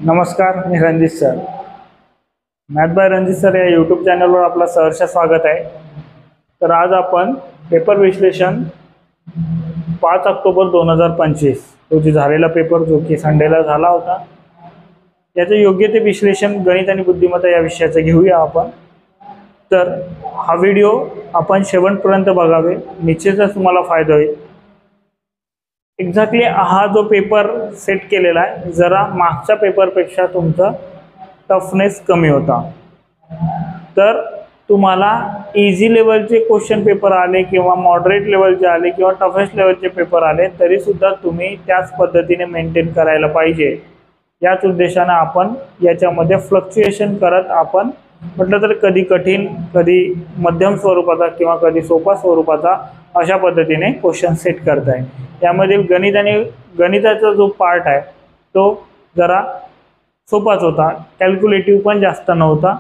नमस्कार, मी Ranjit sir. Math by Ranjit sir या यूट्यूब चॅनलवर आपलं सहर्ष स्वागत आहे. तर आज आपण पेपर विश्लेषण 5 ऑक्टोबर 2025 रोजी झालेला पेपर, जो की संडेला झाला होता, याचे योग्य ते विश्लेषण गणित आणि बुद्धिमत्ता या विषयाचं घेऊया आपण. तर हा व्हिडिओ आपण शेवटपर्यंत बघावे, निश्चितच तुम्हाला फायदा होईल. एक्झॅक्टली हा जो पेपर सेट केलेला आहे, जरा मागच्या पेपरपेक्षा तुमचा टफनेस कमी होता. तर तुम्हाला इझी लेवलचे क्वेश्चन पेपर आले किंवा मॉडरेट लेवलचे आले किंवा टफेस्ट लेवलचे पेपर आले, तरीसुद्धा तुम्ही त्याच पद्धतीने मेंटेन करायला पाहिजे. याच उद्देशाने आपण याच्यामध्ये फ्लक्च्युएशन करत आपण म्हटलं तर कधी कठीण, कधी मध्यम स्वरूपाचा किंवा कधी सोपा स्वरूपाचा अशा पद्धतीने क्वेश्चन सेट करताय. यामधील गणित आणि गणिताचा जो पार्ट आहे तो जरा सोपाच होता, कॅल्क्युलेटिव्ह पण जास्त नव्हता.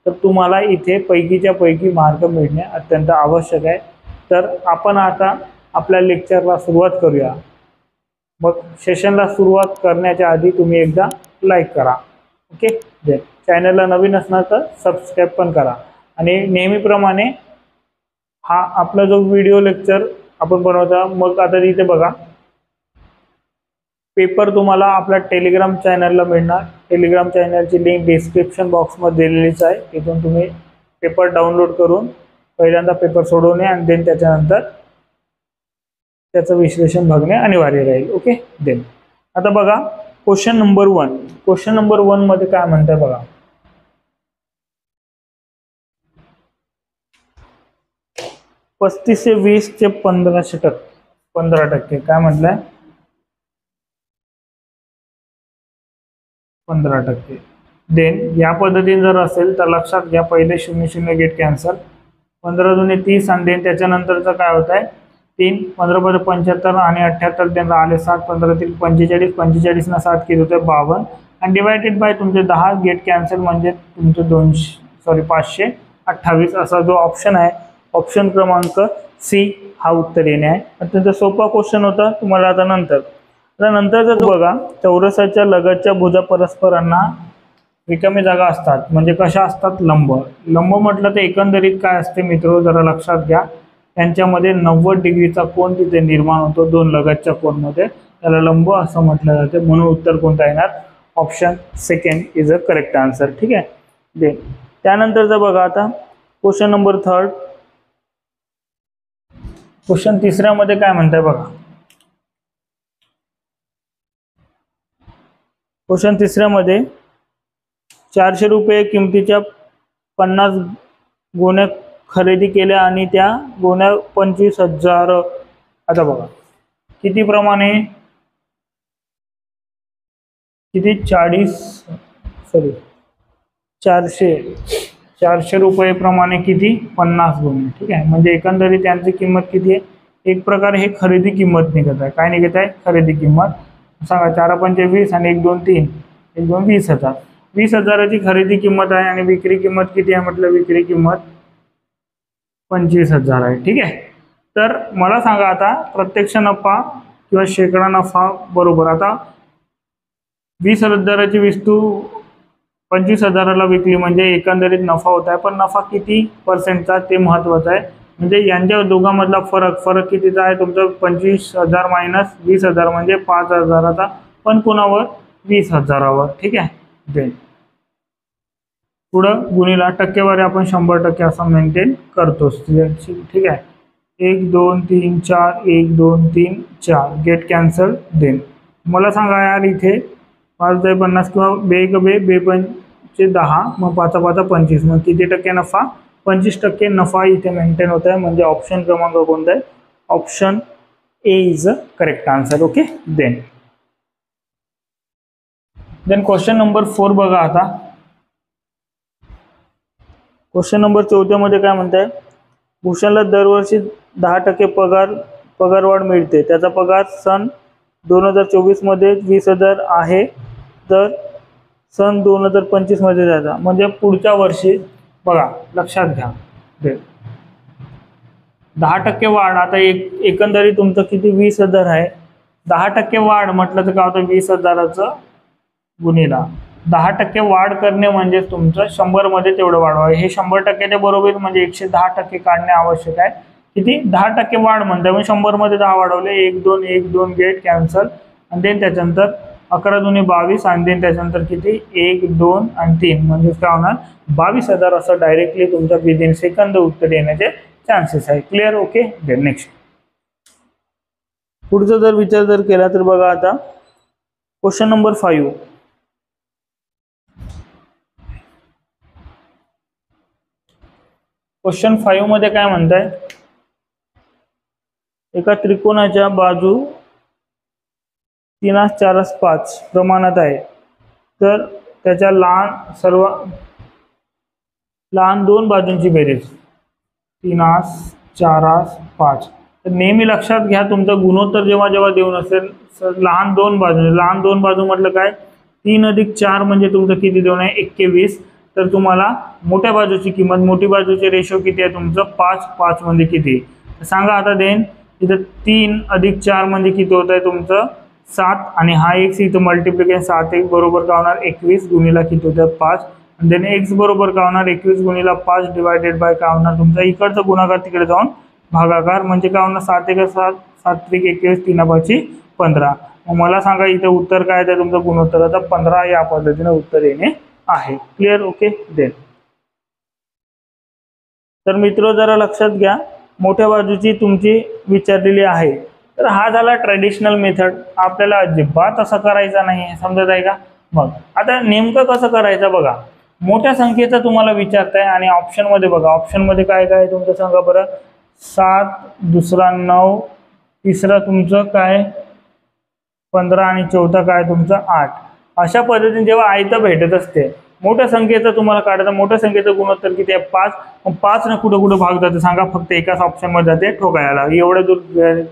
तर तुम्हाला इथे पैकीच्या पैकी मार्क मिळणे अत्यंत आवश्यक आहे. तर आपण आता आपल्या लेक्चरला सुरुवात करूया. मग सेशनला सुरुवात करण्याच्या आधी तुम्ही एकदा लाईक करा, ओके. चॅनलला नवीन असणार तर सबस्क्राईब पण करा. आणि नेहमीप्रमाणे हा आपला जो व्हिडिओ लेक्चर आपण बनवता, मग आता इथे बघा पेपर तुम्हाला आपल्या टेलिग्राम चॅनलला मिळणार. टेलिग्राम चॅनलची लिंक डिस्क्रिप्शन बॉक्समध्ये दिलेलीच आहे. तिथून तुम्ही पेपर डाउनलोड करून पहिल्यांदा पेपर सोडवणे आणि देन त्याच्यानंतर त्याचं विश्लेषण बघणे अनिवार्य राहील, ओके. देन आता बघा क्वेश्चन नंबर 1. क्वेश्चन नंबर 1 मध्ये काय म्हणताय बघा. 35 से 20 चे 15% काय म्हटलंय, 15%. देन या पद्धतीने जर असेल तर लक्षात घ्या, पहिले 0 गेट कॅन्सल, 15 दुने 30 आणि देन त्याच्यानंतरचं काय होत आहे 3, 15 × 75 आणि 78 देन आले 7, 15 × 45, 45 ना 7 किती होते 52 आणि डिवायडेड बाय तुमचे 10 गेट कॅन्सल म्हणजे तुमचे 528 असा जो ऑप्शन आहे, ऑप्शन क्रमांक सी हा उत्तर येणे आहे. अत्यंत सोपा क्वेश्चन होता. तुम्हाला आता नंतरचा जो बघा, चौरसाच्या लगतच्या भुजा परस्परांना रिकामी जागा असतात, म्हणजे कशा असतात, लंब. लंब म्हटलं तर एकंदरीत काय असते मित्र, जरा लक्षात घ्या, त्यांच्यामध्ये 90 डिग्रीचा कोन तिथे निर्माण होतो दोन लगतच्या कोनमध्ये, त्याला लंब असं म्हटलं जाते. म्हणून उत्तर कोणता येणार, option second is a correct answer, ठीक आहे. दे त्यानंतरचा बघा आता क्वेश्चन नंबर 3. क्वेश्चन 3 मध्ये काय म्हणताय बघा. क्वेश्चन 3 मध्ये 400 रुपये किमतीच्या 50 गोण्या खरेदी केल्या आणि त्या गोण्या 25,000. आता बघा किती प्रमाणे, किती 400 रुपये प्रमाणे किती 50 गोण्या, ठीक आहे. म्हणजे एकंदरीत त्यांची किंमत किती आहे, एक प्रकारे हे खरेदी किंमत निघत आहे. काय निघत आहे, खरेदी किंमत. सांगा 4 × 5 = 20 आणि 1 2 3 1 2 20,000. 20,000ची खरेदी किंमत आहे आणि विक्री किंमत किती आहे म्हटलं, विक्री किंमत 25,000 आहे, ठीक आहे. तर मला सांगा आता प्रत्यक्ष नफा किंवा शेकडा नफा बरोबर. आता 20,000ची वस्तू 25,000ला विकली म्हणजे एकंदरीत नफा होत आहे, पण नफा किती पर्सेंटचा ते महत्त्वाचं आहे. म्हणजे यांच्या दोघांमधला फरक कितीचा आहे तुमचं, 25,000 - 20,000 म्हणजे 5,000चा, पण कुणावर 20,000वर, ठीक आहे. देन पुढं गुणिला टक्केवारी आपण 100% असं मेंटेन करतोच, ठीक आहे. 1 2 3 4 1 2 3 4 गेट कॅन्सल. देन मला सांगा यार इथे 5 × 50 किंवा बे 10, मग 5 × 5 = 25, मग किती टक्के नफा, 25% नफा इथे मेंटेन होत आहे. म्हणजे ऑप्शन क्रमांक कोणता आहे, option A is a correct answer, okay. Then question number 4 बघा. आता क्वेश्चन नंबर 4 मध्ये काय म्हणताय, भूषणला दरवर्षी 10% पगारवाढ मिळते, त्याचा पगार सन 2024 मध्ये 20,000 आहे, तर सन 2025 मध्ये जायचा म्हणजे पुढच्या वर्षी. बघा लक्षात घ्या 10% वाढ. आता एकंदरीत तुमचं किती 20,000 आहे, 10% वाढ म्हटलं तर काय होतं 20,000चं गुणिला 10% वाढ करणे म्हणजे तुमचं 100 मध्ये तेवढं वाढवावं. हे 100%च्या बरोबर म्हणजे 110% काढणे आवश्यक आहे. किती 10% वाढ म्हणते म्हणजे 100 मध्ये 10 वाढवले 1 2 1 2 गेट कॅन्सल आणि देन त्याच्यानंतर 11 दुनी 22 आणि देन त्याच्यानंतर किती 1 2 आणि 3 म्हणजे काय होणार 22,000 असं डायरेक्टली तुमच्या विदिन सेकंद उत्तर येण्याचे चान्सेस आहे. Clear okay. देन नेक्स्ट पुढचा जर विचार जर केला तर बघा आता क्वेश्चन नंबर 5. क्वेश्चन 5 मध्ये काय म्हणताय एका त्रिकोणाच्या बाजू 3/4/5 प्रमाणात आहे तर त्याच्या लहान दोन बाजूंची बेरीज 3/4/5. तर नेहमी लक्षात घ्या तुमचं गुणोत्तर जेव्हा जेव्हा देऊन असेल लहान दोन बाजू म्हटलं काय 3 अधिक 4 म्हणजे तुमचं किती देऊन आहे 21. तर तुम्हाला मोठ्या बाजूची किंमत मोठी बाजूचे रेशो किती आहे तुमचं 5 5 म्हणजे किती सांगा आता. देन इथं 3 अधिक 4 म्हणजे किती होत आहे तुमचं 7 आणि हा x इथं मल्टिप्लिकेशन 7 1 बरोबर काय होणार 21 गुणिला किती होतं 5 आणि देन x बरोबर काय होणार 21 गुणिला 5 डिवायडेड बाय काय होणार तुमचा इकडचा गुणाकार तिकडे जाऊन भागाकार म्हणजे काय होणार 7 1 7 7 3 21 3 5 15. मला सांगा इथे उत्तर काय आहे तुमचं गुणोत्तराचा 15 या पद्धतीने उत्तर येणे आहे. Clear okay. देन तर मित्र जरा लक्षात घ्या मोठ्या बाजूची तुमची विचारलेली आहे तर हा झाला ट्रेडिशनल मेथड. आपल्याला अजिबात असं करायचं नाही समजत आहे का. मग आता नेमकं कसं करायचं बघा मोठ्या संख्येचा तुम्हाला विचारताय आणि ऑप्शन मध्ये बघा ऑप्शन मध्ये काय काय तुमचं सांगा बरं 7 दुसरा 9 तिसरा तुमचं काय 15 आणि चौथा काय तुमचं 8. अशा पद्धतीने जेव्हा आयतं भेटत असते मोठ्या संख्येचं तुम्हाला काढायचं मोठ्या संख्येचं गुणोत्तर किती आहे 5. 5 ने कुठं कुठं भाग जाते सांगा फक्त एकाच ऑप्शन मध्ये जाते ठोकायला. एवढं दूर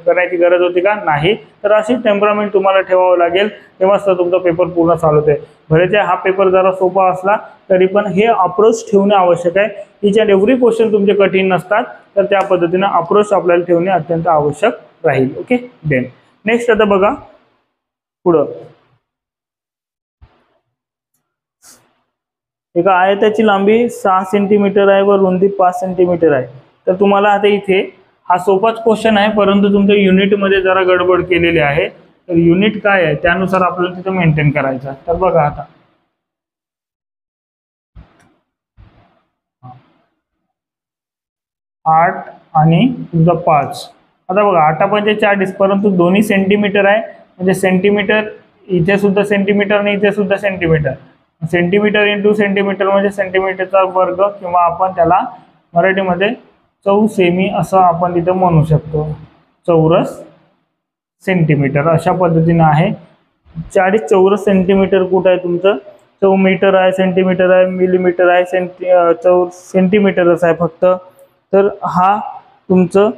करायची गरज होती का नाही. तर अशी टेम्परामेंट तुम्हाला ठेवावं लागेल तेव्हाच तर तुमचा पेपर पूर्ण चालवते. भले हा पेपर जरा सोपा असला तरी पण हे अप्रोच ठेवणे आवश्यक आहे. इच अँड एव्हरी क्वेश्चन तुमचे कठीण नसतात तर त्या पद्धतीने अप्रोच आपल्याला ठेवणे अत्यंत आवश्यक राहील. ओके. देन नेक्स्ट आता बघा पुढं एका आयताची लांबी 6 सेंटीमीटर आहे व रुंदी 5 सेंटीमीटर आहे. तर तुम्हाला आता इथे हा सोपाच क्वेश्चन आहे परंतु तुमच्या युनिट मध्ये जरा गडबड केलेली आहे. तर युनिट काय आहे त्यानुसार आपल्याला तिथे मेंटेन करायचं. तर बघा आता 8 आणि तुमचा 5. आता बघा 8 5 40 परंतु दोन्ही सेंटीमीटर आहे म्हणजे सेंटीमीटर इथे सुद्धा सेंटीमीटर आणि इथे सुद्धा सेंटीमीटर. सेंटीमीटर इंटू सेंटीमीटर म्हणजे सेंटीमीटरचा वर्ग किंवा आपण त्याला मराठीमध्ये चौसेमी असं आपण तिथे म्हणू शकतो. चौरस सेंटीमीटर अशा पद्धतीने आहे. 40 चौरस सेंटीमीटर कुठं आहे तुमचं मीटर आहे सेंटीमीटर आहे मिलीमीटर आहे सेंटीमीटरच आहे फक्त. तर हा तुमचं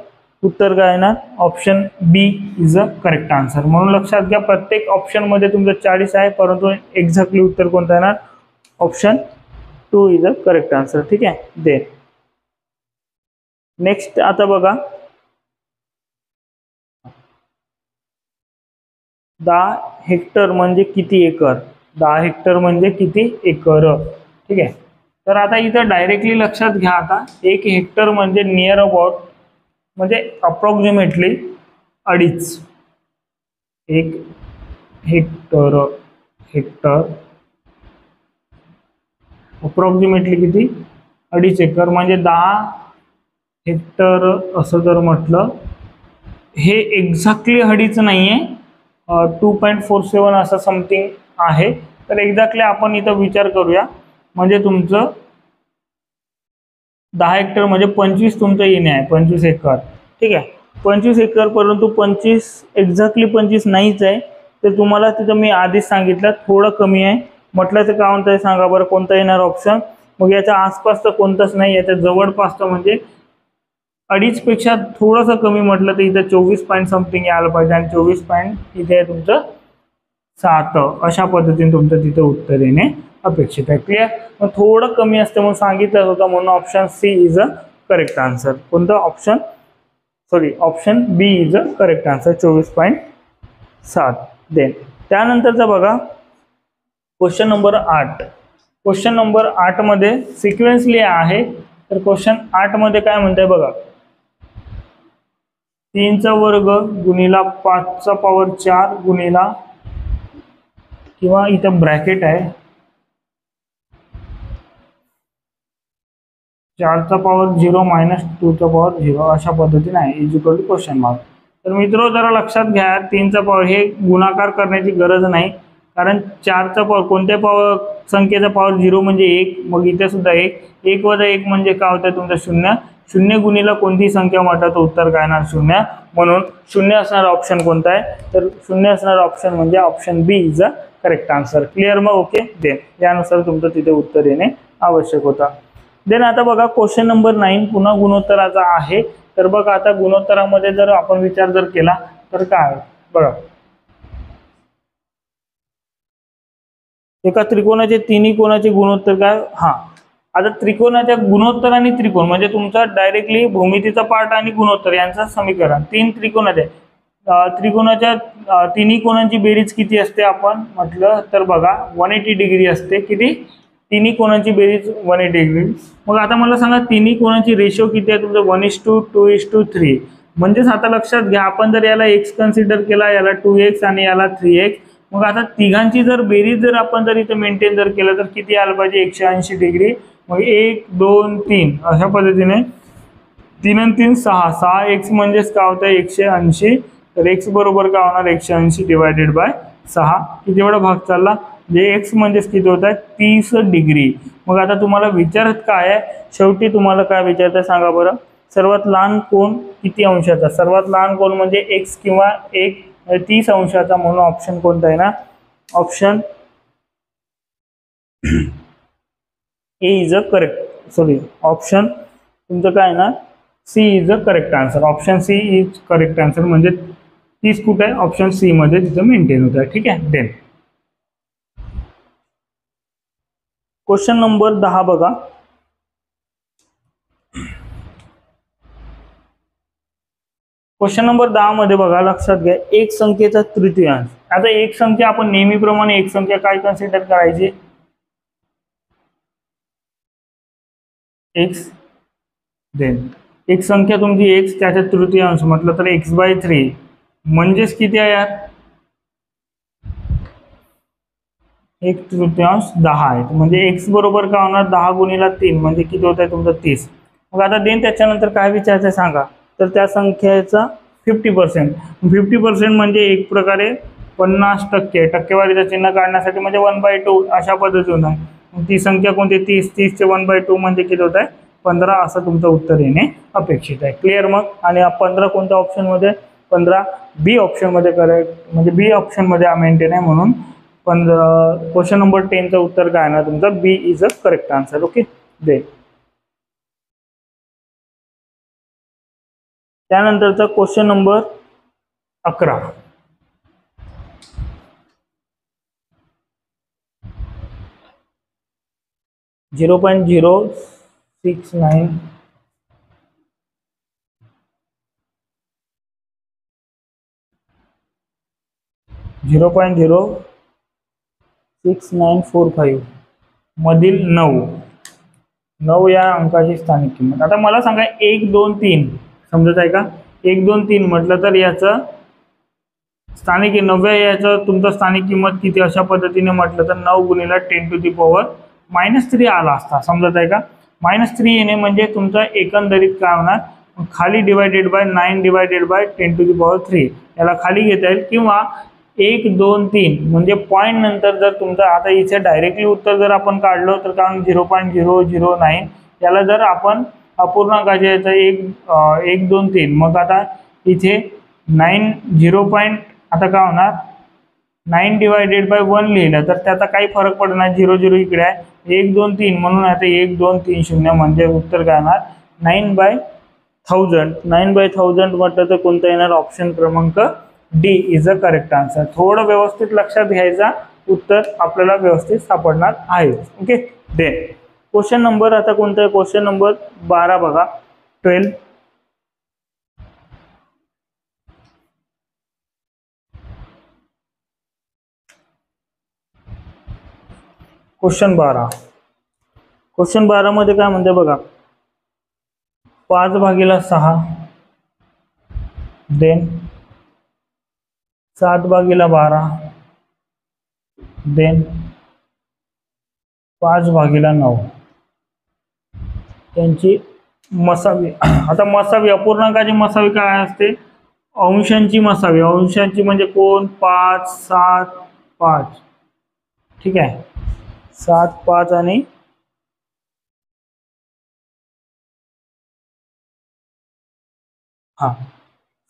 उत्तर काय येणार option B is a correct answer. म्हणून लक्षात घ्या प्रत्येक ऑप्शन मध्ये तुमचं 40 आहे परंतु एक्झॅक्टली उत्तर कोणतं येणार option 2 is a correct answer. ठीक आहे. देन नेक्स्ट आता बघा 10 हेक्टर म्हणजे किती एकर. 10 हेक्टर म्हणजे किती एकर. ठीक आहे. तर आता इथं डायरेक्टली लक्षात घ्या आता 1 हेक्टर म्हणजे नियर अबाउट म्हणजे अप्रॉक्सिमेटली 2.5 1 हेक्टर अप्रॉक्सिमेटली किती 2.5 एकर म्हणजे 10 हेक्टर असं जर म्हटलं हे एक्झॅक्टली 2.5 नाहीये 2.47 असं समथिंग आहे. तर एक्झॅक्टली आपण इथं विचार करूया म्हणजे तुमचं 10 हेक्टर म्हणजे 25 तुमचं येणे आहे 25 एकर. ठीक आहे. 25 एकर परंतु 25 एक्झॅक्टली 25 नाहीच आहे. तर तुम्हाला तिथं मी आधीच सांगितलं थोडं कमी आहे म्हटलं तर काय म्हणताय सांगा बरं कोणता येणार ऑप्शन. मग याच्या आसपास तर कोणताच नाही याच्या जवळपास म्हणजे 2.5 पेक्षा थोडंसं कमी म्हटलं तर इथं 24 पॉईंट समथिंग यायला पाहिजे आणि 24 पॉईंट इथे आहे तुमचं 7 अशा पद्धतीने तुमचं तिथं उत्तर येणे अपेक्षित आहे. क्लिअर. मग थोडं कमी असतं म्हणून सांगितलं होतं म्हणून option C is a correct answer. कोणतं option B is a correct answer 24 point 7. Then त्यानंतरचा बघा क्वेश्चन नंबर 8. क्वेश्चन नंबर 8 मध्ये सिक्वेन्सली आहे. तर क्वेश्चन 8 मध्ये काय म्हणतंय बघा, 3चा वर्ग गुणिला 5चा पॉवर 4 गुणिला, किंवा इथं ब्रॅकेट आहे 4चा पॉवर 0 मायनस 2चा पॉवर 0 अशा पद्धतीने आहे is equal to question mark. तर मित्र जरा लक्षात घ्या, 3चा पॉवर हे गुणाकार करण्याची गरज नाही, कारण 4चा पॉवर कोणत्या पॉवर संख्येचा पॉवर 0 म्हणजे 1, मग इथे सुद्धा 1 वजा 1 म्हणजे काय होतं तुमचं 0. 0 गुणिला कोणतीही संख्या म्हटलं तर उत्तर काय येणार 0. म्हणून 0 असणारा ऑप्शन कोणता आहे, तर 0 असणारा ऑप्शन म्हणजे option B is a correct answer. Clear मग ओके. देन यानुसार तुमचं तिथे उत्तर येणे आवश्यक होता. देन आता बघा क्वेश्चन नंबर 9 पुन्हा गुणोत्तराचा आहे. तर बघा आता गुणोत्तरामध्ये जर आपण विचार जर केला तर काय बघा, एका त्रिकोणाचे तिन्ही कोणाचे गुणोत्तर काय. आता त्रिकोणाच्या गुणोत्तर आणि त्रिकोण म्हणजे तुमचा डायरेक्टली भूमितीचा पार्ट आणि गुणोत्तर यांचं समीकरण. 3 त्रिकोणाचे त्रिकोणाच्या तिन्ही कोणांची बेरीज किती असते आपण म्हटलं तर बघा 180 डिग्री असते. किती, तिन्ही कोणांची बेरीज 180 डिग्री. मग आता मला सांगा तिन्ही कोणांची रेशो किती आहे तुमचं 1:2:3. म्हणजेच आता लक्षात घ्या, आपण जर याला x कन्सिडर केला, याला 2x आणि याला 3x, मग आता तिघांची जर बेरीज जर आपण जर इथे मेंटेन जर केलं तर किती आलं पाहिजे 180 डिग्री. मग 1 2 3 अशा पद्धतीने 3 आणि 3 6, 6x म्हणजेच काय होतं 180. तर x बरोबर काय होणार 180 डिवायडेड बाय 6. किती एवढा भाग चालला म्हणजे x म्हणजेच किती होत आहे 30 डिग्री. मग आता तुम्हाला विचारत काय आहे, शेवटी तुम्हाला काय विचारतं सांगा बरं. सर्वात लहान कोण किती अंशाचा, सर्वात लहान कोण म्हणजे x किंवा 30 अंशाचा, म्हणून ऑप्शन कोणता आहे ना, option A is a correct, sorry option तुमचं काय ना C is a correct answer. Option C is correct answer. म्हणजे 30 कुठे आहे ऑप्शन सी मध्ये तिथं मेंटेन होत आहे. ठीक आहे. देन क्वेश्चन नंबर 10 बघा, क्वेश्चन नंबर 10 मध्ये बघा लक्षात घ्या, एक संख्येचा तृतीयांश. आता एक संख्या आपण नेहमीप्रमाणे एक संख्या काय कन्सिडर करायची x. देन एक संख्या तुमची x त्याचा तृतीयांश म्हटलं तर x/3 म्हणजेच किती आहे यार 1/3 10 आहे. म्हणजे x बरोबर काय होणार 10 गुणिला 3 म्हणजे किती होत आहे तुमचं 30. मग आता देन त्याच्यानंतर काय विचारायचं सांगा, तर त्या संख्येचा 50%. 50% म्हणजे एक प्रकारे 50%. टक्केवारीचं चिन्ह काढण्यासाठी म्हणजे 1/2 अशा पद्धतीने आहे. मग ती संख्या कोणती 30, 30 चे 1/2 म्हणजे किती होत आहे 15. असं तुमचं उत्तर येणे अपेक्षित आहे. क्लिअर. मग आणि 15 कोणत्या ऑप्शन मध्ये 15 बी ऑप्शन मध्ये करेक्ट, म्हणजे बी ऑप्शन मध्ये मेंटेन आहे. म्हणून क्वेश्चन नंबर 10चं उत्तर काय ना तुमचं B is a correct answer. Okay. दे त्यानंतरचा क्वेश्चन नंबर 11. (0.069) 0.06945 मधील 9 या अंकाची स्थानिक किंमत. आता मला सांगा 1 2 3 समजत आहे का, 1 2 3 म्हटलं तर याचं स्थानिक 9व्या याचं तुमचं स्थानिक किंमत किती अशा पद्धतीने म्हटलं तर 9 गुणिला 10⁻³ आला असता. समजत आहे का. -3 येणे म्हणजे तुमचं एकंदरीत काय होणार खाली डिवायडेड बाय 9 डिवायडेड बाय 10⁻³ याला खाली घेता येईल, किंवा 1 2 3 म्हणजे पॉईंट नंतर जर तुमचं आता इथे डायरेक्टली उत्तर जर आपण काढलं तर कारण 0.009 याला जर आपण अपूर्णांकाचे याचं 1 2 3 मग आता इथे 9 0. आता काय होणार 9 डिवायडेड बाय 1 लिहिलं तर त्याचा काही फरक पडणार 0 0 इकडे आहे 1 2 3 म्हणून आता 1 2 3 0 म्हणजे उत्तर काय येणार 9/1000. 9/1000 म्हटलं तर कोणतं येणार ऑप्शन क्रमांक D is a correct answer. थोडं व्यवस्थित लक्षात घ्यायचा, उत्तर आपल्याला व्यवस्थित सापडणार आहे. ओके. देन क्वेश्चन नंबर आता कोणता आहे क्वेश्चन नंबर 12 बघा 12. क्वेश्चन 12. क्वेश्चन 12 मध्ये काय म्हणते बघा, 5/6 देन 7/12 देन 5/9 त्यांची मसावी. आता मसावी अपूर्णांकाची मसावी काय असते, अंशांची मसावी. अंशांची म्हणजे कोण, 5, 7, 5. ठीक आहे, 7, 5 आणि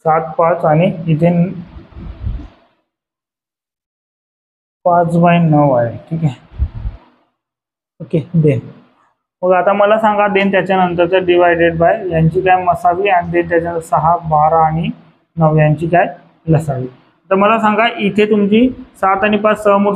7, 5 आणि इथे 5/9 आहे. ठीक आहे, ओके. देन मग आता मला सांगा, देन त्याच्यानंतरचं डिवायडेड बाय यांची काय मसावी, आणि देन त्याच्यानंतर 6, 12 आणि 9 यांची काय लसावी. तर मला सांगा, इथे तुमची 7 आणि 5 सहमूळ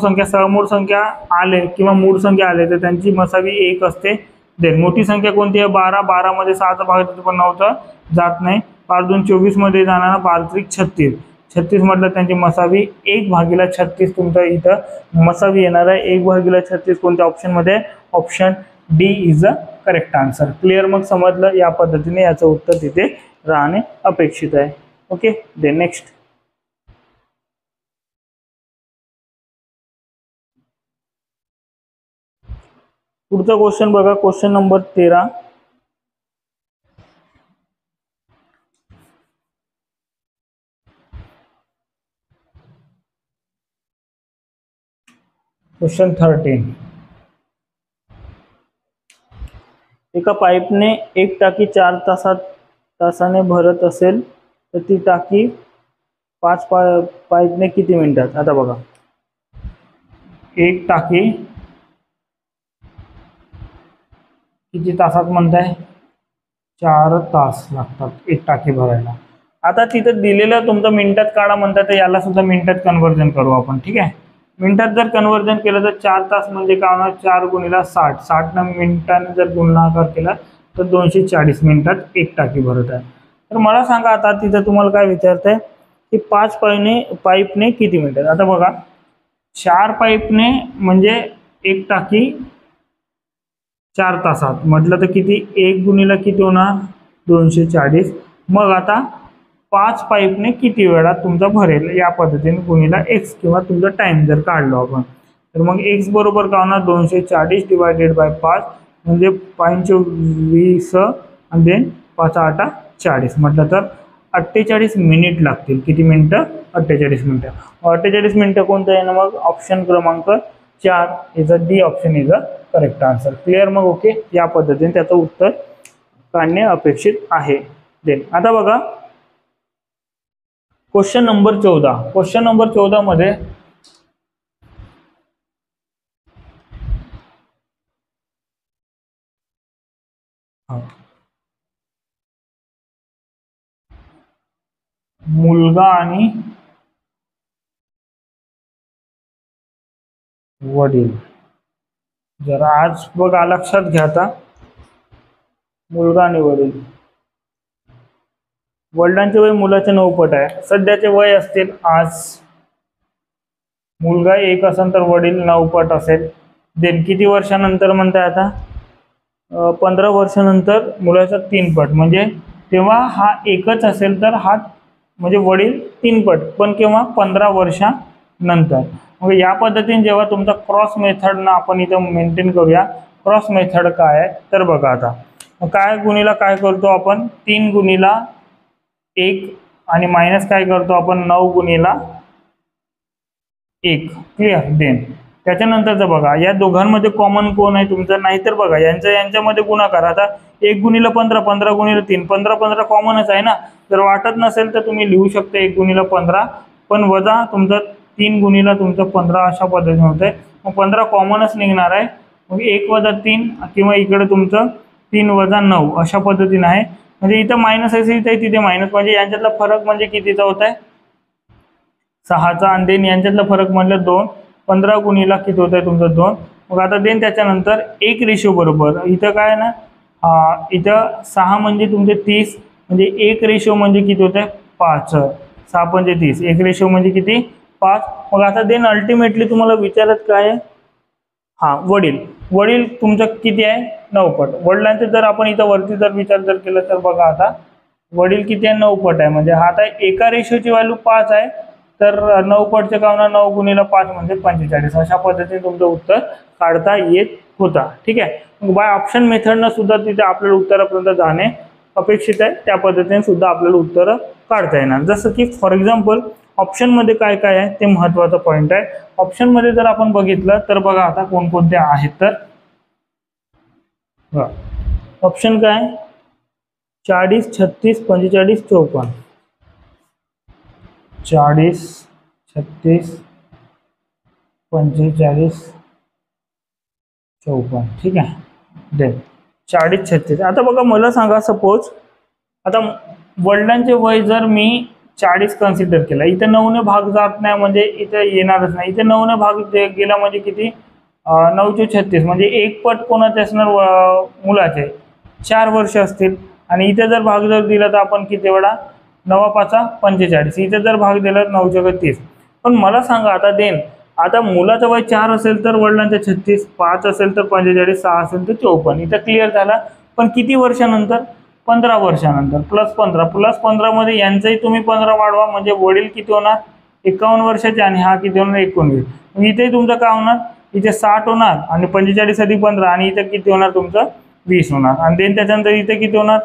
संख्या आले किंवा मूळ संख्या आले तर त्यांची मसावी 1 असते. देन मोठी संख्या कोणती आहे, 12. 12 मध्ये 6चा भाग पण 9 जात नाही. 5 2 24 मध्ये जाणार, 5 3 36. 36 म्हटलं त्यांची मसावी 1/36 तुमचं इथं मसावी येणार आहे. 1/36 कोणत्या ऑप्शन मध्ये, option D is a correct answer. Clear, मग समजलं. या पद्धतीने याचं उत्तर तिथे राहणे अपेक्षित आहे. ओके. देन नेक्स्ट पुढचा क्वेश्चन बघा, क्वेश्चन नंबर 13. क्वेश्चन 13. एका पाईपने एक टाकी 4 तासाने भरत असेल तर ती टाकी 5 पाईपने किती मिनिटात. आता बघा, एक टाकी किती तासात म्हणताय, 4 तास लागतात एक टाकी भरायला. आता तिथं दिलेलं तुमचं मिनिटात काढा म्हणतात, तर याला सुद्धा मिनिटात कन्वर्जन करू आपण. ठीक आहे, मिनिटात जर कन्वर्जन केलं तर 4 तास म्हणजे काय होणार, 4 गुणिला 60. 60 मिनिटांनी जर गुणाकार केला तर 240 मिनिटात एक टाकी भरत आहे. तर मला सांगा, आता तिथं तुम्हाला काय विचारतंय की 5 पाईपने किती मिनिटात. आता बघा, 4 पाईपने म्हणजे एक टाकी 4 तासात म्हटलं तर किती, 1 गुणिला किती होणार, 240. मग आता 5 पाईपने किती वेळात तुमचा भरेल, या पद्धतीने गुणिला एक्स किंवा तुमचा टाइम जर काढलो आपण, तर मग एक्स बरोबर काय होणार, 240 डिवायडेड बाय 5 म्हणजे 520 आणि देन 5 8 40 म्हटलं तर 48 मिनिट लागतील. किती मिनिटं, 48 मिनिटं. 48 मिनिटं कोणतं आहे ना, मग ऑप्शन क्रमांक 4 is a D option is a correct answer. Clear, मग ओके. या पद्धतीने त्याचं उत्तर काढणे अपेक्षित आहे. देन आता बघा, क्वेश्चन नंबर 14. क्वेश्चन नंबर 14 मध्ये मुलगा आणि वडील. जरा आज बघा, लक्षात घ्या. आता मुलगा आणि वडील, वडिलांचे वय मुलाचे 9 पट आहे. सध्याचे वय असतील, आज मुलगा 1 असेल तर वडील 9 पट असेल. देन किती वर्षानंतर म्हणताय, आता 15 वर्षानंतर मुलाचा 3 पट, म्हणजे तेव्हा हा एकच असेल तर हा म्हणजे वडील 3 पट, पण केव्हा, 15 वर्षानंतर. मग या पद्धतीने जेव्हा तुमचा क्रॉस मेथडनं आपण इथं मेंटेन करूया. क्रॉस मेथड काय आहे तर बघा, आता काय गुणिला काय करतो आपण, 3 गुणिला 1 आणि मायनस काय करतो आपण, 9 गुणिला 1. क्लिअर. देन त्याच्यानंतरचं बघा, या दोघांमध्ये कॉमन कोण आहे तुमचं, नाहीतर बघा यांच्यामध्ये गुणाकार. आता 1 गुणिला 15, 15 गुणिला 3, 15 15 कॉमनच आहे ना. जर वाटत नसेल तर तुम्ही लिहू शकता 1 गुणिला 15, पण वजा तुमचं 3 गुणिला तुमचं 15 अशा पद्धतीने होतंय. मग 15 कॉमनच निघणार आहे. मग 1 वजा 3 किंवा इकडे तुमचं 3 वजा 9 अशा पद्धतीने आहे. म्हणजे इथं मायनस आहे, इथे तिथे मायनस, म्हणजे यांच्यातला फरक म्हणजे कितीचा होत आहे, 6चा. आणि देन यांच्यातला फरक म्हटलं 2. 15 गुणिला किती होत आहे तुमचं 2. मग आता देन त्याच्यानंतर 1 रेशो बरोबर इथं काय ना, इथं 6 म्हणजे तुमचे 30, म्हणजे 1 रेशो म्हणजे किती होत आहे, 5. 6 म्हणजे 30, 1 रेशो म्हणजे किती, 5. मग आता देन अल्टिमेटली तुम्हाला विचारत काय आहे, हा, वडील वडील तुमचं किती आहे? 9 पट. वडिलांचे जर आपण इथं वरती जर विचार जर केला तर बघा आता वडील किती आहे? 9 पट आहे. म्हणजे हा आता एका रेशोची व्हॅल्यू 5 आहे, तर 9 पटचे काय होणार? 9 गुणिले 5 म्हणजे 45. अशा पद्धतीने तुमचं उत्तर काढता येत होता. ठीक आहे. मग बाय ऑप्शन मेथडनं सुद्धा तिथे आपल्याला उत्तरापर्यंत जाणे अपेक्षित आहे. त्या पद्धतीने सुद्धा आपल्याला उत्तर काढता येणार. जसं की फॉर एक्झाम्पल ऑप्शनमध्ये काय काय आहे ते महत्त्वाचा पॉईंट आहे. ऑप्शनमध्ये जर आपण बघितलं तर बघा आता कोणकोणते आहेत. तर ऑप्शन काय? 40, 36, 45, 54. 40, 36, 45, 54. ठीक आहे. देन 40, 36. आता बघा मला सांगा, सपोज आता वडिलांचे वय जर मी 40 कन्सिडर केला, इथे 9ने भाग जात नाही म्हणजे इथे येणारच नाही. इथे 9ने भाग गेला म्हणजे किती? 9 × 36 म्हणजे एक पट कोणाचे असणार? मुलाचे 4 वर्ष असतील. आणि इथे जर भाग जर दिला तर आपण किती वेळा? 9 × 5 = 45. इथे जर भाग दिला 9 × 30. पण मला सांगा आता देन आता मुलाचं वय 4 असेल तर वडिलांचे 36, 5 असेल तर 45, 6 असेल तर 54. इथं क्लिअर झाला. पण किती वर्षानंतर? 15 वर्षानंतर. +15 मध्ये यांचंही तुम्ही 15 वाढवा म्हणजे वडील किती होणार? 51 वर्षाचे आणि हा किती होणार? 19. मग इथे तुमचं काय होणार? इथे 60 होणार आणि 45 + 15 आणि इथे किती होणार तुमचं? 20 होणार. आणि देन त्याच्यानंतर इथे किती होणार?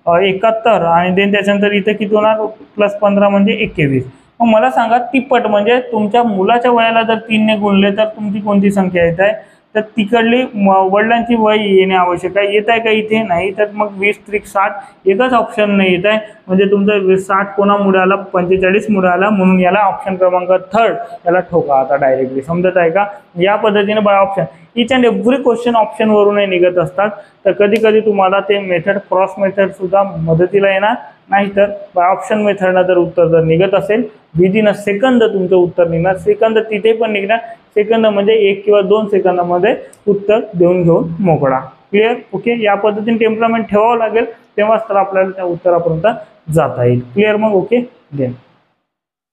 71 आणि देन त्याच्यानंतर इथे किती होणार? +15 म्हणजे 21. मग मला सांगा तिप्पट म्हणजे तुमच्या मुलाच्या वयाला जर 3ने गुणले तर तुमची कोणती संख्या येत आहे? तर तिकडली वडिलांची वय येणे आवश्यक आहे. येत आहे का इथे? नाही. तर मग 20, 30, 60 एकच ऑप्शन नाही येत आहे. म्हणजे तुमचं 60 कोणामुळे आला? 45 मुळे आला. म्हणून याला ऑप्शन क्रमांक 3 याला ठोका आता डायरेक्टली. समजत आहे का? या पद्धतीने by option each and every question option वरूनही निघत असतात. तर कधी कधी तुम्हाला ते मेथड क्रॉस मेथड सुद्धा मदतीला येणार. नाहीतर बाय ऑप्शन मेथडला जर उत्तर जर निघत असेल विदिन अ सेकंद तुमचं उत्तर निघणार. सेकंद तिथे पण निघणार. सेकंद म्हणजे 1 किंवा 2 सेकंदामध्ये उत्तर देऊन घेऊन मोकळा. क्लिअर? ओके. या पद्धतीने टेम्परामेंट ठेवावं लागेल, तेव्हाच तर आपल्याला त्या उत्तरापर्यंत जाता येईल. क्लिअर? मग ओके. देन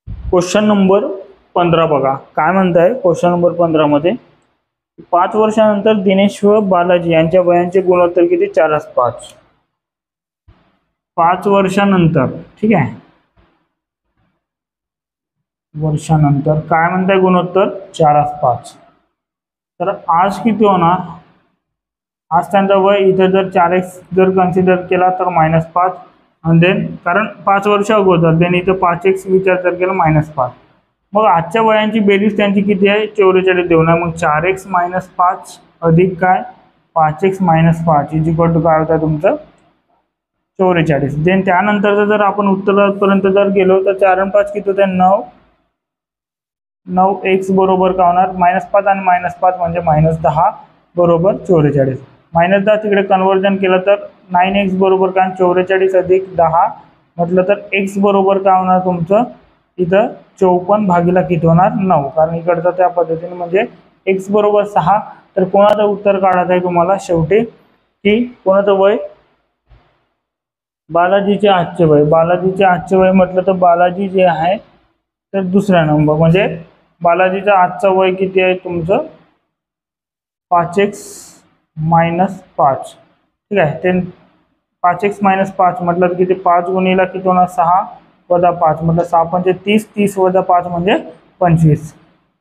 क्वेश्चन नंबर 15 बघा काय म्हणताय. क्वेश्चन नंबर 15 मध्ये 5 वर्षानंतर दिनेश व बालाजी यांच्या वयांचे गुणोत्तर किती? 4:5. 5 वर्षानंतर. ठीक आहे. वर्षानंतर काय म्हणताय गुणोत्तर? 4:5. तर आज किती होणार? आज त्यांचा वय इथे जर 4x जर कन्सिडर केला तर -5 आणि देन कारण 5 वर्ष अगोदर देन इथं 5x विचार जर केला -5. मग आजच्या वयांची बेरीज त्यांची किती आहे? 44 देऊन आहे. मग 4x - 5 अधिक काय? 5x - 5 = काय होतं तुमचं? 44. देन त्यानंतर जर आपण उत्तरापर्यंत जर गेलो तर 4 आणि 5 किती होते? 9. 9x बरोबर काय होणार? -5 आणि -5 म्हणजे -10 बरोबर 44. -10 तिकडे कन्वर्जन केलं तर 9x बरोबर काय? 44 अधिक 10 म्हटलं तर x बरोबर काय होणार तुमचं? इथं 54 भागिले किती होणार? 9. कारण इकडचं त्या पद्धतीने म्हणजे x बरोबर 6. तर कोणाचं उत्तर काढायचं आहे तुम्हाला शेवटी की कोणाचं वय? बालाजीचे आजचे वय. बालाजीचे आजचे वय म्हटलं तर बालाजी जे आहे तर दुसरा नंबर म्हणजे बालाजीचं आजचं वय किती आहे तुमचं? 5x - 5. ठीक आहे. ते 5x - 5 म्हटलं तर किती? 5 गुणिले किती होणार? 6 + 5 म्हटलं 6 × 5 = 30. 30 + 5 म्हणजे 25.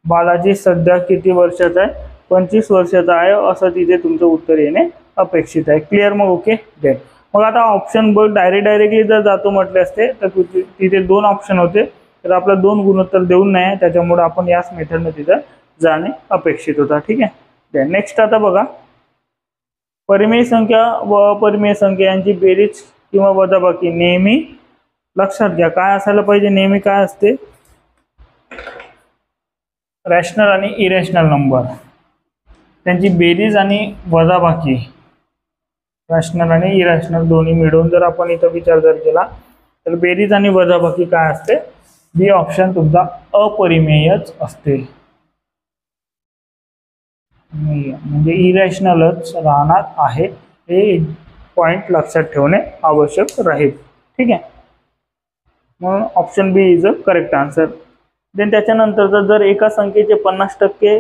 बालाजी सध्या किती वर्षाचा आहे? 25 वर्षाचा आहे असं तिथे तुमचं उत्तर येणे अपेक्षित आहे. क्लिअर? मग ओके. देन मग आता ऑप्शन बघ डायरेक्टली जर जातो म्हटले असते तर तिथे 2 ऑप्शन होते. तर आपलं 2 गुणोत्तर देऊन नाही, त्याच्यामुळे आपण याच मेथडने तिथं जाणे अपेक्षित होता. ठीक आहे. देन नेक्स्ट आता बघा परिमेय संख्या व अपरिमेय संख्या यांची बेरीज किंवा वजाबाकी नेहमी लक्षात घ्या. काय असायला पाहिजे? नेहमी काय असते? रॅशनल आणि इरॅशनल नंबर त्यांची बेरीज आणि वजाबाकी रॅशनल आणि इरॅशनल दोन्ही मिळून जर आपण इथं विचार जर केला तर बेरीज आणि वजाबाकी काय असते? बी ऑप्शन तुमचा अपरिमेयच असते. म्हणजे इरॅशनलच राहणार आहे. हे पॉइंट लक्षात ठेवणे आवश्यक राहील. ठीक आहे. म्हणून option B is a correct answer. Then त्याच्यानंतर जर एका संख्येचे 50%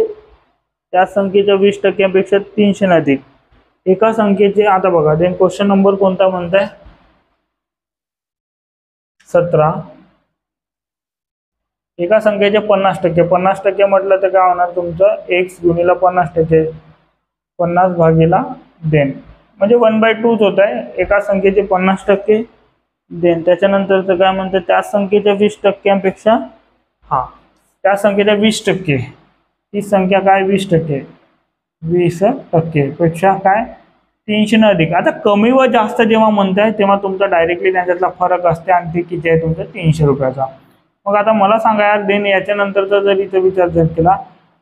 त्या संख्येच्या 20% 300 ने अधिक एका संख्येचे, आता बघा देन क्वेश्चन नंबर कोणता म्हणताय 17, एका संख्येचे 50% म्हटलं तर काय होणार तुमचं x गुणिला 50%, 50 भागीला देन, म्हणजे 1/2 होत आहे एका संख्येचे 50% देन. त्याच्यानंतरचं काय म्हणतं त्या संख्येच्या 20% त्या संख्येच्या 20%, ती संख्या काय 20%, 20% पेक्षा काय 300 ने अधिक. आता कमी व जास्त जेव्हा म्हणताय तेव्हा तुमचा डायरेक्टली त्याच्यातला फरक असते आणि ते किती आहे तुमचा 300 रुपयाचा. मग आता मला सांगा यार देन याच्यानंतरचा जर इथं विचार जर केला,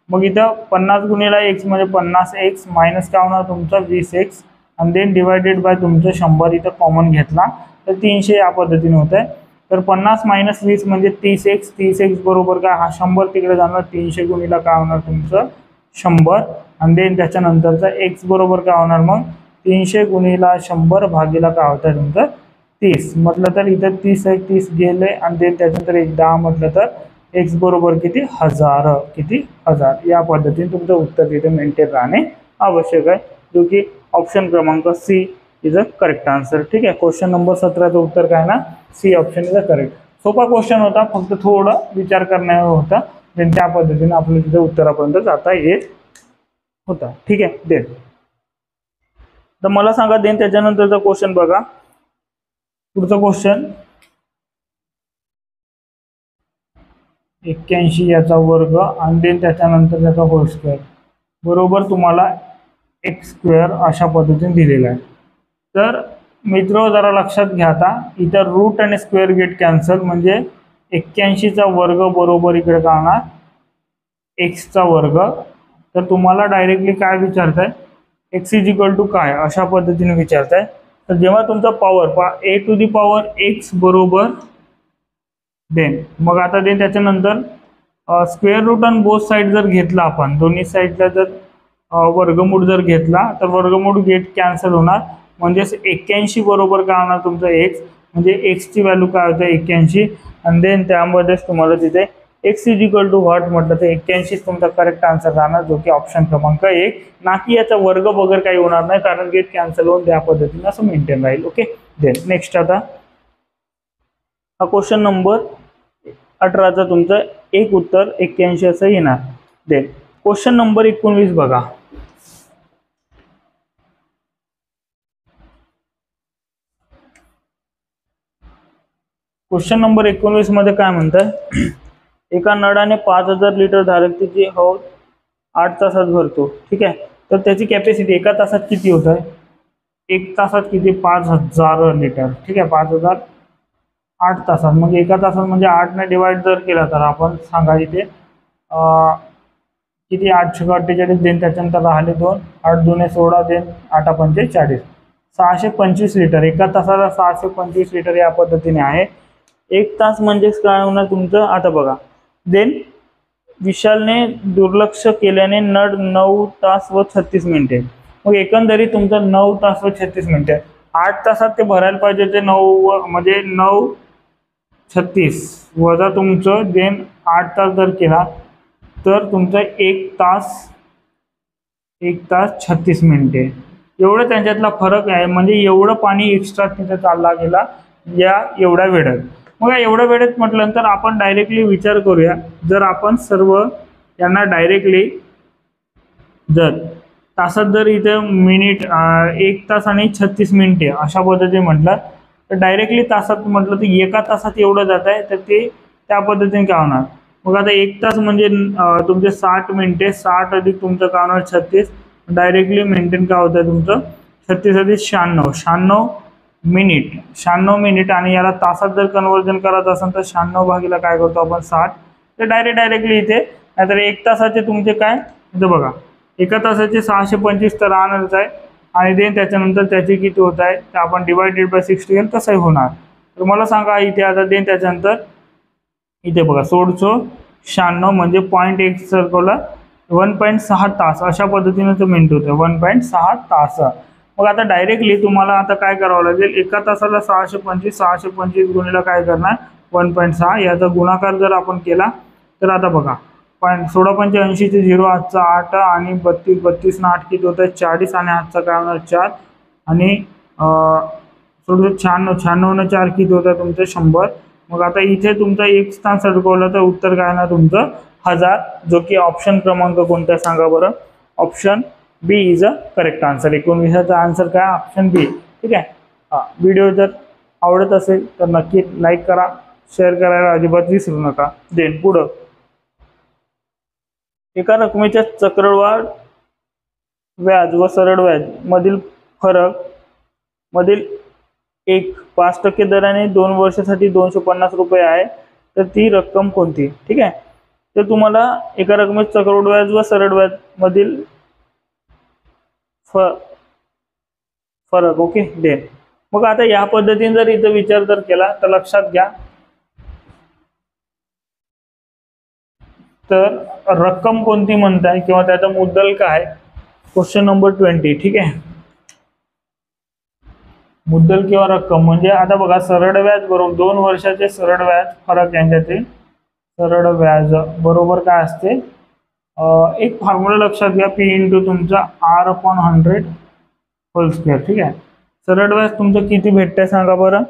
मग इथं 50 गुणिला x म्हणजे 50x मायनस काय होणार तुमचा 20x आणि देन डिवायडेड बाय तुमचं 100 इथं कॉमन घेतला तर 300 या पद्धतीने होत आहे. तर 50 मायनस 20 म्हणजे 30x, 30x बरोबर काय हा 100 तिकडे जाणार, 300 गुणिला काय होणार तुमचं 100 आणि देन त्याच्यानंतरचा x बरोबर काय होणार मग 300 गुणिला 100 भागीला काय होतं तुमचं 30. म्हटलं तर इथं 30 गेले आणि देन त्याच्यानंतर 10 म्हटलं तर x बरोबर किती 1000, किती 1000. या पद्धतीने तुमचं उत्तर तिथे मेंटेन राहणे आवश्यक आहे, जो की ऑप्शन क्रमांक C is a correct answer. ठीक आहे, क्वेश्चन नंबर 17चं उत्तर काय ना C option is a correct. सोपा क्वेश्चन होता, फक्त थोडं विचार करण्यावर होता, देन त्या पद्धतीने आपलं तिथे उत्तरापर्यंत जाता येत होता. ठीक आहे, देन तर मला सांगा देन त्याच्यानंतरचा क्वेश्चन बघा. पुढचा क्वेश्चन 81 याचा वर्ग आणि देन त्याच्यानंतर त्याचा होल स्क्वेअर बरोबर तुम्हाला x स्क्वेअर अशा पद्धतीने दिलेला आहे. तर मित्र जरा लक्षात घ्या, आता इथं रूट आणि स्क्वेअर गेट कॅन्सल, म्हणजे 81चा वर्ग बरोबर इकडे काय होणार x चा वर्ग. तर तुम्हाला डायरेक्टली काय विचारताय x इज इक्वल टू काय अशा पद्धतीने विचारताय. तर जेव्हा तुमचा power a to the power x बरोबर देन, मग आता देन त्याच्यानंतर square root on both side जर घेतला आपण, दोन्ही साईडला जर वर्गमूळ जर घेतला तर वर्गमूळ गेट कॅन्सल होणार, म्हणजे 81 बरोबर काय होणार तुमचं x, म्हणजे x ची व्हॅल्यू काय होते 81 आणि देन त्यामध्येच तुम्हाला तिथे x is equal to what म्हटलं तर 81 तुमचा करेक्ट आन्सर राहणार, जो की ऑप्शन क्रमांक 1. ना की याचा वर्ग वगैरे काही होणार नाही, कारण गेट कॅन्सल होऊन त्या पद्धतीने असं मेंटेन राहील. ओके, देन नेक्स्ट आता हा क्वेश्चन नंबर 18चा तुमचं एक उत्तर 81 असं येणार. देन क्वेश्चन नंबर 19 बघा. क्वेश्चन नंबर 19 मध्ये काय म्हणताय, एका नळाने 5000 लिटर धारकतेची हौद 8 तासात भरतो. ठीक आहे, तर त्याची कॅपॅसिटी एका तासात किती होत आहे, एक तासात किती 5000 लिटर. ठीक आहे, 5000 8 तासात, मग एका तासात म्हणजे 8 ने डिवाइड जर केला तर आपण सांगा इथे किती 848 देन त्याच्यानंतर राहिले 2, 8 दुने 16 देन 8 पंचे 40, 625 लिटर एका तासाला 625 लिटर या पद्धतीने आहे. एक तास म्हणजेच काय होणार तुमचं, आता बघा देन विशालने दुर्लक्ष केल्याने नळ 9 तास व 36 मिनिटे, मग एकंदरीत तुमचं 9 तास व 36 मिनिटे. 8 तासात ते भरायला पाहिजे, ते 9 म्हणजे 9:36 वजा तुमचं देन 8 तास जर केला तर तुमचं 1 तास 36 मिनिटे एवढं त्यांच्यातला फरक आहे. म्हणजे एवढं पाणी एक्स्ट्रा तिथे चालला गेला या एवढ्या वेळेत. मग एवढ्या वेळेत म्हटल्यानंतर आपण डायरेक्टली विचार करूया, जर आपण सर्व यांना डायरेक्टली जर तासात जर इथे मिनिट 1 तास आणि 36 मिनिटे अशा पद्धतीने म्हटलं तर डायरेक्टली तासात म्हटलं तर एका तासात एवढं जात आहे, तर ते त्या पद्धतीने काय होणार. मग आता 1 तास म्हणजे तुमचे 60 मिनिटे, 60 अधिक तुमचं काय होणार 36, डायरेक्टली मेंटेन काय होतं तुमचं 36 अधिक 96 मिनिट, 96 मिनिट. आणि याला तासात जर कन्वर्जन करायचं असेल तर 96 भागीला काय करतो आपण 60, तर डायरेक्टली इथे. नाहीतर 1 तासाचे तुमचे काय इथं बघा, एका तासाचे 625 तर राहणारच आहे आणि देन त्याच्यानंतर त्याचे किती होत आहे तर आपण डिवायडेड बाय 60 तसंही होणार. तर मला सांगा इथे आता देन त्याच्यानंतर इथे बघा 1696 म्हणजे 0.1 सर्कलला 1.6 तास अशा पद्धतीने तो मिनिट होतं 1.6 तास. मग आता डायरेक्टली तुम्हाला आता काय करावं लागेल, एका तासाला 625 गुणिला काय करणार 1.6, याचा गुणाकार जर आपण केला तर आता बघा 16 पंचे 80 चे 0, हातचा 8 आणि 32 ना 8 किती होतं 40 आणि हातचा काय होणार 4 आणि 96 न 4 किती होतं तुमचं 100. मग आता इथे तुमचं एक स्थान सडकवलं तर उत्तर काय ना तुमचं 1000, जो की ऑप्शन क्रमांक कोणता सांगा बरं. Option B is a correct answer. 19चा आन्सर काय ऑप्शन बी. ठीक आहे. व्हिडिओ जर आवडत असेल तर नक्की लाईक करा, शेअर करायला अजिबात विसरू नका. देन पुढं एका रकमेच्या चक्रवाढ व्याज व सरळ व्याज मधील फरक मधील एक 5% दराने 2 वर्षासाठी 250 रुपये आहे, तर ती रक्कम कोणती. ठीक आहे. तर तुम्हाला एका रकमेच्या चक्रवाढ व्याज व सरळ व्याज मधील फरक ओके देन. मग आता या पद्धतीने जर इथं विचार जर केला तर लक्षात घ्या, तर रक्कम कोणती म्हणताय किंवा त्याचा मुद्दल काय. Question number 20. ठीक आहे. मुद्दल किंवा रक्कम म्हणजे आता बघा सरळ व्याज बरोबर 2 वर्षाचे सरळ व्याज फरक यांच्यातील सरळ व्याज बरोबर काय असते, एक फॉर्म्युला लक्षात घ्या, पी इंटू तुमचा R/100 होल स्क्वेअर. ठीक आहे. सरळ व्याज तुमचं किती भेटतंय सांगा बरं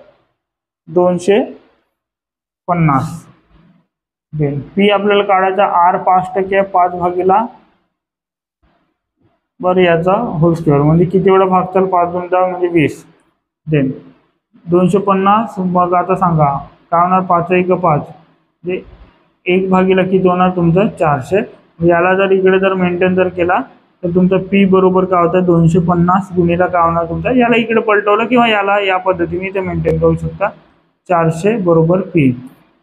250. देन पी आपल्याला काढायचा R 5% 5 भागीला बरं याचा होल स्क्वेअर म्हणजे किती वेळा भागचाल 5 2 10 म्हणजे 20. देन 250 मग आता सांगा काय होणार 5 1 5 म्हणजे 1 भागीला किती होणार तुमचं 400. याला जर इकडे जर मेंटेन जर केला तर तुमचं पी बरोबर काय होतं 250 गुणिला काय होणार तुमचा, याला इकडे पलटवलं किंवा याला या पद्धतीने ते मेंटेन करू शकता. 400 बरोबर पी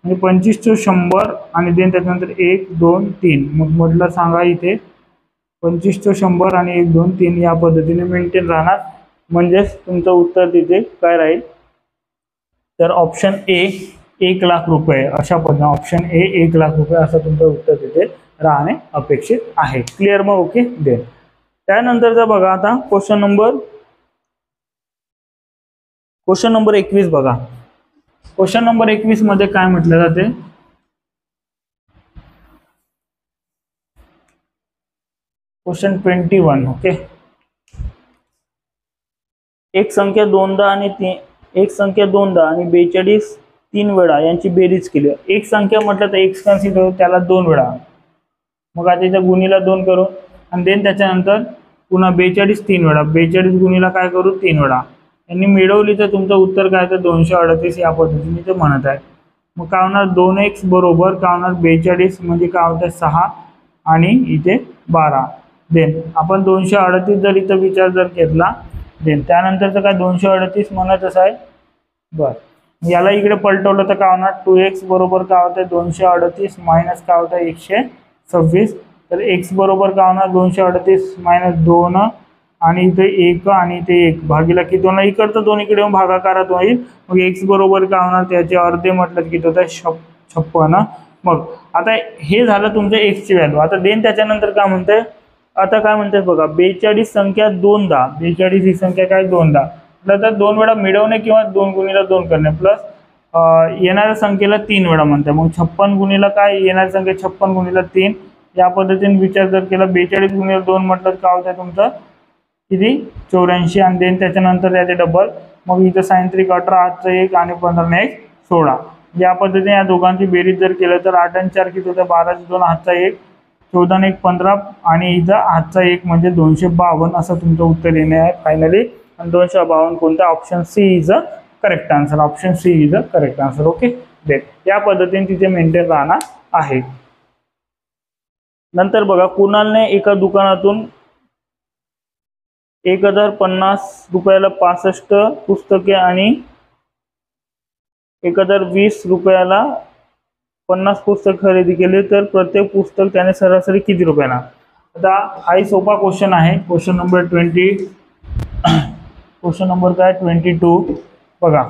म्हणजे 25 × 100 आणि देन त्याच्यानंतर 1 2 3 मग म्हटलं सांगा इथे 25 × 100 आणि 1 2 3 या पद्धतीने मेंटेन राहणार. म्हणजेच तुमचं उत्तर तिथे काय राहील तर ऑप्शन ए 1 लाख रुपये अशा पद्धतीने ऑप्शन ए 1 लाख रुपये असं तुमचं उत्तर तिथे राहणे अपेक्षित आहे. क्लिअर मग ओके देन. त्यानंतरचा बघा आता क्वेश्चन नंबर 21 बघा. क्वेश्चन नंबर 21 मध्ये काय म्हटलं जाते, क्वेश्चन 21 ओके. एक संख्या 2दा आणि 42 3 वेळा यांची बेरीज केली. एक संख्या म्हटलं तर एक्स कन्सिडर त्याला 2 वेळा, मग आता त्याच्या गुणीला 2 करू आणि देन त्याच्यानंतर पुन्हा 42 3 वेळा, 42 गुणीला काय करू 3 वेळा. यांनी मिळवली तर तुमचं उत्तर काय तर 238 या पद्धतीने ते म्हणत आहे. मग काय होणार 2x बरोबर काय होणार 42 म्हणजे काय होतं 6 आणि इथे 12. देन आपण 238 जर इथं विचार जर घेतला देन त्यानंतरचं काय 238 म्हणतच आहे. बरं याला इकडे पलटवलं तर काय होणार 2x बरोबर काय होतं 238 मायनस काय होतं 126. तर x बरोबर काय होणार 238 मायनस 2 आणि इथे 1 आणि इथे 1 भागीला किती होणार इकडचं 2 इकडे येऊन भागाकारात होईल. मग x बरोबर काय होणार त्याचे अर्धे म्हटलं किती होतं 56. मग आता हे झालं तुमचं x ची व्हॅल्यू. आता देन त्याच्यानंतर काय म्हणतंय, आता काय म्हणतात बघा 42 संख्या 2दा, 42 ही संख्या काय 2दा तर 2 वेळा मिळवणे किंवा 2 गुणीला 2 करणे प्लस येणाऱ्या संख्येला 3 वेळा म्हणते. मग 56 गुणीला काय येणारी संख्या 56 गुणीला 3 या पद्धतीने विचार जर केला 42 गुणीला 2 म्हटलं काय होतं तुमचं किती 84 आणि देन त्याच्यानंतर त्याचे डबल. मग इथं साइन 3 18 हातचं 1 आणि 15 ने 1 16. या पद्धतीने या दोघांची बेरीज जर केलं तर 8 आणि 4 किती होतं 12 2 हातचा 1 14 ने 1 15 आणि इथं हातचा 1 म्हणजे 252 असं तुमचं उत्तर येणे आहे फायनली. आणि 252 कोणता option C is a correct answer. Option C is a correct answer okay. Then या पद्धतीने तिथे मेंटेन राहणार आहे. नंतर बघा कुणालने एका दुकानातून 1050 रुपयाला 65 पुस्तके आणि 1020 रुपयाला 50 पुस्तक खरेदी केले तर प्रत्येक पुस्तक त्याने सरासरी किती रुपयाला. आता हाही सोपा क्वेश्चन आहे. क्वेश्चन नंबर 20 क्वेश्चन नंबर काय 22 बघा.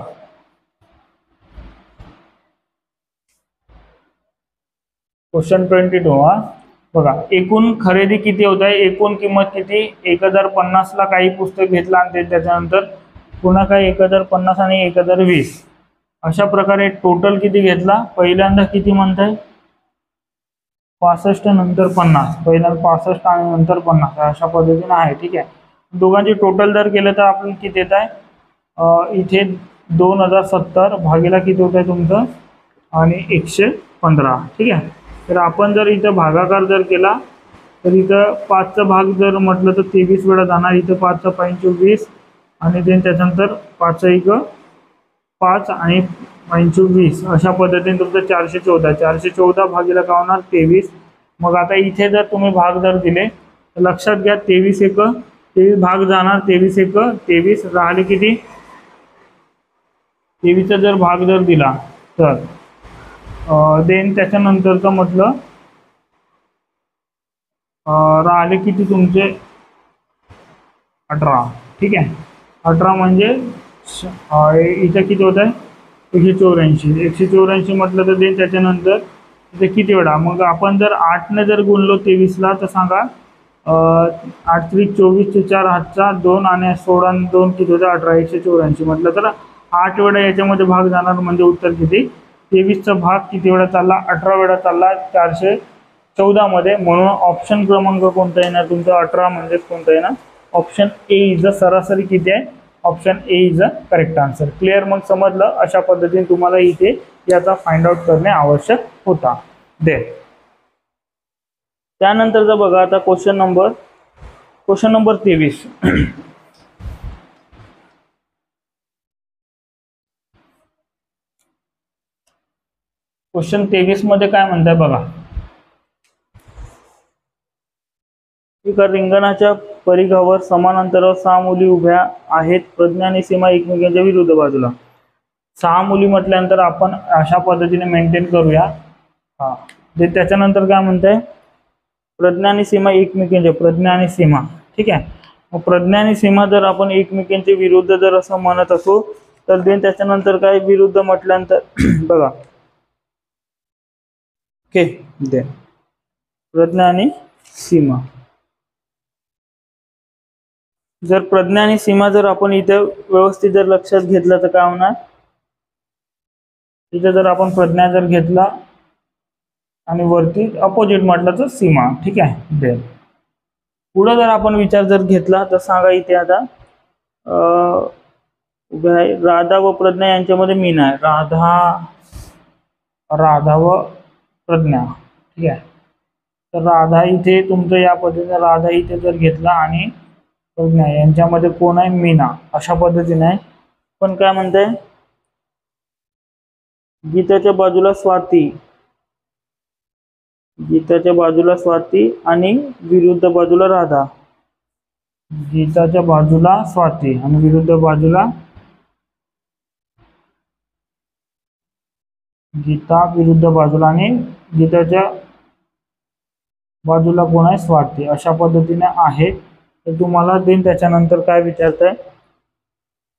क्वेश्चन 22 हा बघा. एकूण खरेदी किती होत आहे, एकूण किंमत किती 1050 ला काही पुस्तक घेतला आणि त्याच्यानंतर पुन्हा काय 1050 आणि 1020 अशा प्रकारे टोटल किती घेतला. पहिल्यांदा किती म्हणताय 65 नंतर 50, पहिला 65 आणि नंतर 50 अशा पद्धतीने आहे. ठीक आहे. दोघांची टोटल जर केलं तर आपण किती येत आहे, इथे 2070 भागीला किती होत आहे तुमचं, आणि 115. ठीक आहे. तर आपण जर इथं भागाकार जर केला तर इथं 5चा भाग जर म्हटलं तर 23 वेळा जाणार. इथं 5चा 25 आणि देन त्याच्यानंतर 5चा एक 5 आणि 25 अशा पद्धतीने तुमचं 414. 414 भागीला काय होणार, 23. मग आता इथे जर तुम्ही भाग जर दिले तर लक्षात घ्या, 23 एक 23 भाग जाणार, 23 एक 23 राहिले किती, 23चा जर भाग जर दिला तर देन त्याच्यानंतरचं म्हटलं राहिले किती तुमचे 18. ठीक आहे. 18 म्हणजे इथं किती होत आहे, 184. 184 म्हटलं तर देन त्याच्यानंतर इथे किती वेळा, मग आपण जर 8ने जर गुणलो 23ला तर सांगा, 8 3 24 4 हातचा 2 आणि 16 2 किती होतं, 18. 184 म्हटलं तर 8 वेळा याच्यामध्ये भाग जाणार. म्हणजे उत्तर किती, 23चा भाग किती वेळा चालला, 18 वेळा चालला 414 मध्ये. म्हणून ऑप्शन क्रमांक कोणता येणार तुमचा, 18 म्हणजे कोणता येणार, ऑप्शन ए इज द सरासरी किती आहे, option A is the correct answer. Clear. मग समजलं, अशा पद्धतीने तुम्हाला इथे याचा फाइंड आउट करणे आवश्यक होता. त्यानंतरचा बघा आता क्वेश्चन नंबर 23. क्वेश्चन 23 मध्ये काय म्हणताय बघा, एका रिंगणाच्या परिघावर समान अंतरावर 6 मुली उभ्या आहेत. प्रज्ञा आणि सीमा एकमेकांच्या विरुद्ध बाजूला. 6 मुली म्हटल्यानंतर आपण अशा पद्धतीने मेंटेन करूया. हा, त्याच्यानंतर काय म्हणताय, प्रज्ञा आणि सीमा एकमेकांच्या, प्रज्ञा आणि सीमा. ठीक आहे. मग प्रज्ञा आणि सीमा जर आपण एकमेकांच्या विरुद्ध जर असं म्हणत असो तर देन त्याच्यानंतर काय, विरुद्ध म्हटल्यानंतर बघा, ओके, दे प्रज्ञा आणि सीमा. जर प्रज्ञा आणि सीमा जर आपण इथे व्यवस्थित जर लक्षात घेतलं तर काय होणार, इथे जर आपण प्रज्ञा जर घेतला आणि वरती अपोजिट म्हटलं तर सीमा. ठीक आहे. देन पुढे जर आपण विचार जर घेतला तर सांगा, इथे आता उभे आहे राधा व प्रज्ञा यांच्यामध्ये मीन आहे, राधा व प्रज्ञा. ठीक आहे. तर राधा इथे तुमचं या पद्धतीने राधा इथे जर घेतला आणि प्रज्ञा यांच्यामध्ये कोण आहे, मीना. अशा पद्धतीने आहे. पण काय म्हणते, गीताच्या बाजूला स्वाती, गीताच्या बाजूला स्वाती आणि विरुद्ध बाजूला राधा. गीताच्या बाजूला स्वाती आणि विरुद्ध बाजूला गीता, विरुद्ध बाजूला आणि गीताच्या बाजूला कोण आहे, स्वाती. अशा पद्धतीने आहे. तर तुम्हाला देन त्याच्यानंतर काय विचारताय,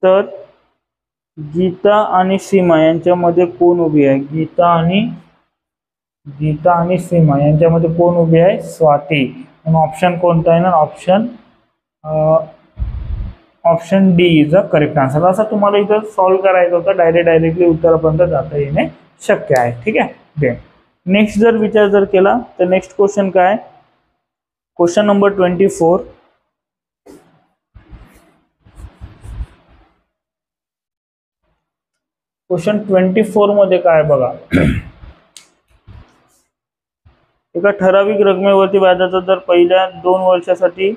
तर गीता आणि सीमा यांच्यामध्ये कोण उभी आहे, गीता आणि सीमा यांच्यामध्ये कोण उभी आहे, स्वाती. मग ऑप्शन कोणता आहे ना, option D is the correct answer. असं तुम्हाला इथं सॉल्व्ह करायचं होतं, डायरेक्टली उत्तरापर्यंत जाता येणे शक्य आहे. ठीक आहे. देन नेक्स्ट जर विचार जर केला तर नेक्स्ट क्वेश्चन काय, क्वेश्चन नंबर 24. क्वेश्चन 24 मध्ये काय बघा, एका ठराविक रकमेवरती व्याजाचा दर पहिल्या 2 वर्षासाठी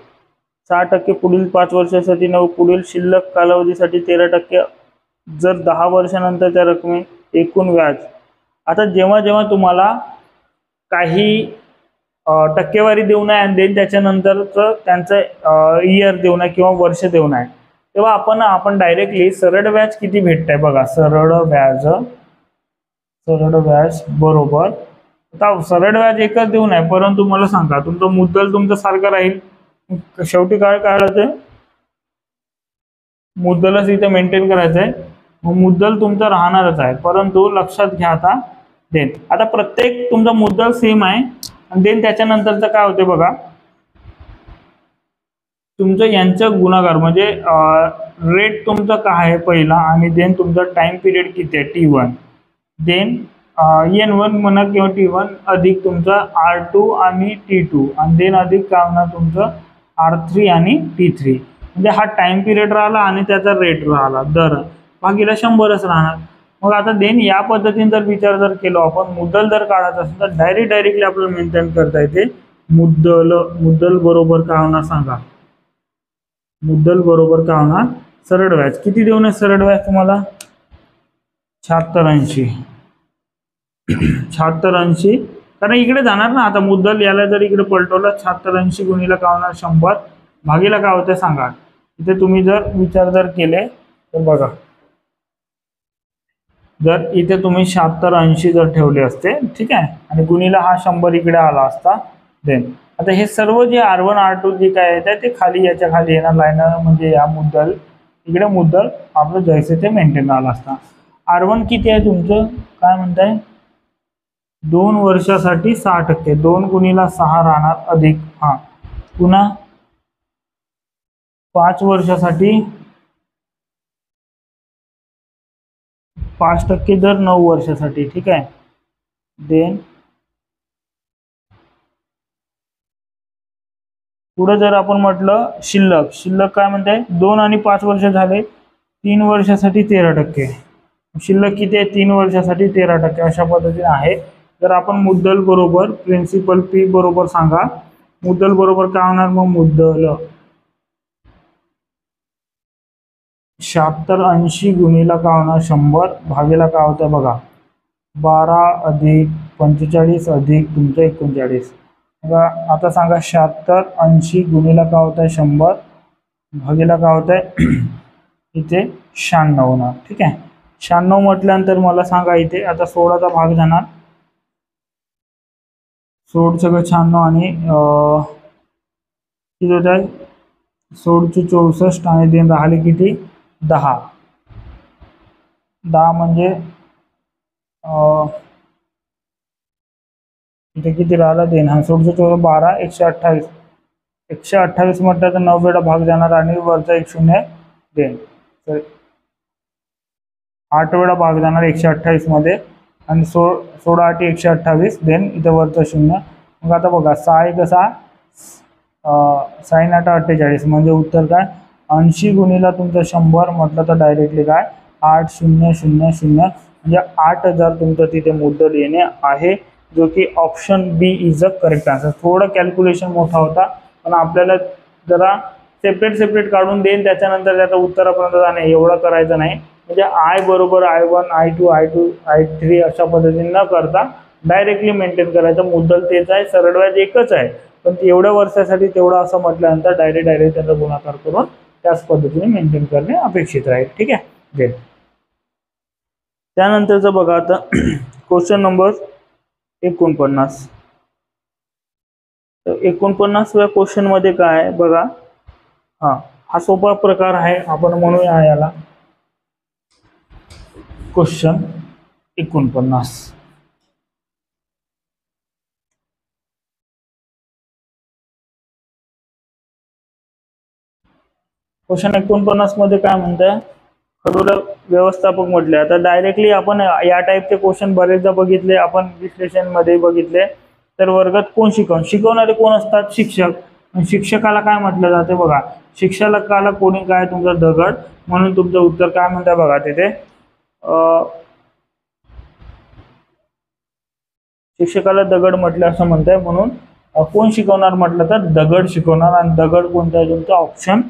6%, पुढील 5 वर्षासाठी 9%, पुढील शिल्लक कालावधीसाठी 13%, जर 10 वर्षानंतर त्या रकमे एकूण व्याज. आता जेव्हा जेव्हा तुम्हाला काही टक्केवारी देऊ नये आणि देन त्याच्यानंतरचं त्यांचं इयर देऊ नये किंवा वर्ष देऊ नये, तेव्हा आपण डायरेक्टली सरळ व्याज किती भेटतंय बघा, सरळ व्याज बरोबर. आता सरळ व्याज एकच देऊ नये, परंतु मला सांगा तुमचं मुद्दल तुमचं सारखं राहील. शेवटी काय काढायचंय, मुद्दलच इथे मेंटेन करायचं आहे. मग मुद्दल तुमचं राहणारच आहे, परंतु लक्षात घ्या आता प्रत्येक तुमचा मुद्दल सेम आहे आणि देन त्याच्यानंतरचं काय होते बघा, तुमचं यांचं गुणाकार म्हणजे रेट तुमचा काय आहे पहिला आणि देन तुमचा टाइम पिरियड किती आहे T1, देन N1 म्हणा किंवा T1 अधिक तुमचं R2 आणि T2 आणि देन अधिक काय होणार तुमचं R3 आणि T3. म्हणजे हा टाइम पिरियड राहिला आणि त्याचा रेट राहिला दर भागीला 100च राहणार. मग आता देन या पद्धतीने जर विचार जर केलो आपण मुद्दल जर काढायचा असेल तर डायरेक्टली आपल्याला मेंटेन करता येते. मुद्दल बरोबर काय होणार सांगा. मुद्दल बरोबर काय होणार सरळ व्याज. किती देऊ नये सरळ व्याज तुम्हाला 7680. 7680 कारण इकडे जाणार ना आता मुद्दल याला जर इकडे पलटवलं 7680 गुणीला काय होणार 100 भागीला काय होते सांगा. इथे तुम्ही जर विचार जर केले तर बघा जर इथे तुम्ही 7680 जर ठेवले असते ठीक आहे आणि गुणीला हा 100 इकडे आला असता देन आता हे सर्व जे R1 R2 जे काय आहे ते खाली याच्या खाली येणार लाईन म्हणजे या मुद्दल इकडे मुद्दल आपलं जैसे ते मेंटेन आला असता. R1 किती आहे तुमचं काय म्हणताय 2 वर्षासाठी 6%. 2 गुणीला 6 राहणार अधिक हा पुन्हा 5 वर्षासाठी 5% दर 9 वर्षासाठी ठीक आहे. देन पुढे जर आपण म्हटलं शिल्लक काय म्हणताय 2 आणि 5 वर्ष झाले 3 वर्षासाठी 13%. शिल्लक किती आहे 3 वर्षासाठी 13% अशा पद्धतीने आहे. जर आपण मुद्दल बरोबर प्रिन्सिपल P बरोबर सांगा मुद्दल बरोबर काय होणार मग मुद्दल 7680 गुणीला काय होणार 100 भागीला काय होतं बघा 12 अधिक 45 अधिक तुमचं 39. आता सांगा 7680 गुणीला काय होत आहे 100 भागीला काय होत आहे इथे 96 होणार ठीक आहे. 96 म्हटल्यानंतर मला सांगा इथे आता 16चा भाग जाणार 16 सगळं 96 आणि किती होत आहे 16 चे 64 आणि देन राहिले किती 10 म्हणजे इथे किती राहिला देन हा 16 चे 12 128 म्हटलं तर 9 वेळा भाग जाणार आणि वरचा 1 शून्य देन 8 वेळा भाग जाणार 128 मध्ये आणि 16 8 128 देन इथे वरचा 0. मग आता बघा 6 कसा 6 8 48 म्हणजे उत्तर काय 80 गुणीला तुमचं 100 म्हटलं तर डायरेक्टली काय 8000 म्हणजे 8000 तुमचं तिथे मुद्दल येणे आहे जो की option B is a correct answer. थोडं कॅल्क्युलेशन मोठा होता पण आपल्याला जरा सेपरेट काढून देईन त्याच्यानंतर त्याचं उत्तरापर्यंत जाणे एवढं करायचं नाही. म्हणजे I बरोबर I1 I2 I3 अशा पद्धतीने न करता डायरेक्टली मेंटेन करायचं. मुद्दल तेच आहे सरळ व्याज एकच आहे पण एवढ्या वर्षासाठी तेवढं असं म्हटल्यानंतर डायरेक्ट त्याचा गुणाकार करून त्याच पद्धतीने मेंटेन करणे अपेक्षित राहील ठीक आहे. त्यानंतरचं बघा आता क्वेश्चन नंबर 49. तर 49व्या क्वेश्चन मध्ये काय आहे बघा हा सोपा प्रकार आहे आपण म्हणूया याला क्वेश्चन 49. क्वेश्चन 49 मध्ये काय म्हणताय खडूला व्यवस्थापक म्हटले. आता डायरेक्टली आपण या टाईपचे क्वेश्चन बरेचदा बघितले आपण विश्लेषण मध्ये बघितले. तर वर्गात कोण शिकवणारे कोण असतात शिक्षक. शिक्षकाला काय म्हटलं जाते बघा शिक्षकाला कोणी काय तुमचा दगड म्हणून तुमचं उत्तर काय म्हणताय बघा तिथे शिक्षकाला दगड म्हटलं असं म्हणताय म्हणून कोण शिकवणार म्हटलं तर दगड शिकवणार आणि दगड कोणता आहे तुमचा option